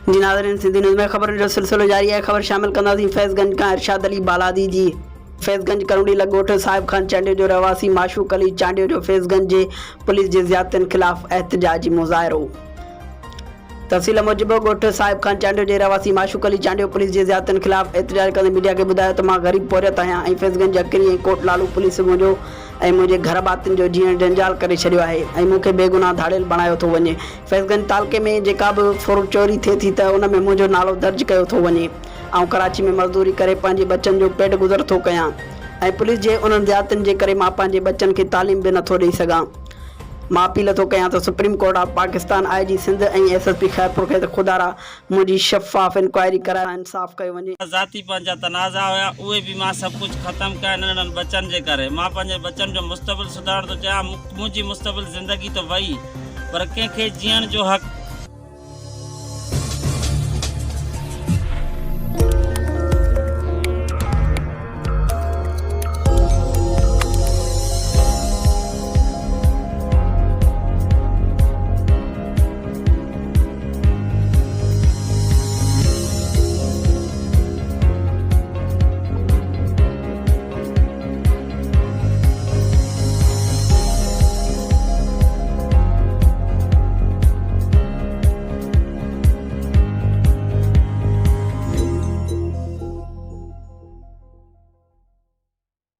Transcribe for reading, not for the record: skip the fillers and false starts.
जी नाज़रीन, सिंधी न्यूज़ में ख़बर जो सिलसिलो जारी है। ख़बर शामिल कंदासीं फैज़गंज का इरशाद अली बालादी जी। फैज़गंज करुड़ी लगोट साहिब खान चांडियो जो रहवासी माशूक अली चांडियो जो फैज़गंज जे पुलिस जे ज़ियादतियुनि ख़िलाफ़ एहतजाजी मुज़ाहिरो। तहसील मूजिब ॻोठ साहिब खान चांडियो जे रहवासी माशूक अली चांडियो पुलिस जे ज़ियादतियुनि ख़िलाफ़ एहतजाज कंदे मीडिया खे ॿुधायो त मां ग़रीब पौरियत आहियां ऐं फैज़गंज अकरी ऐं कोट लालू पुलिस मुंहिंजो ऐं मुंहिंजे घर भातियुनि जो जीअं जंजाल करे छॾियो आहे ऐं मूंखे बेगुनाह धाड़ियल बणायो थो वञे। फैज़गंज तालुके में जेका बि फुर चोरी थिए थी त उन में मुंहिंजो नालो दर्ज कयो थो वञे। ऐं कराची में मज़दूरी करे पंहिंजे बच्चनि जो पेट गुज़र थो कयां ऐं पुलिस जे उन्हनि ज़ियादतियुनि जे करे मां पंहिंजे बच्चनि खे तालीम बि नथो ॾेई सघां। मां अपील थो कयां त Supreme Court of Pakistan IG Sindh ऐं SSP खैरपुर खे त खुदारा मुंहिंजी शफ़ाफ़ इंक्वायरी कराए इंसाफ़ कयो वञे। ज़ाती पंहिंजा तनाज़ा हुया उहे बि मां सभु कुझु ख़तमु कया नंढनि बच्चनि जे करे। मां पंहिंजे बच्चनि जो मुस्तक़बिल सुधारण थो चाहियां। मुंहिंजी मुस्तक़बिल ज़िंदगी त वई पर कंहिंखे जीअण जो हक़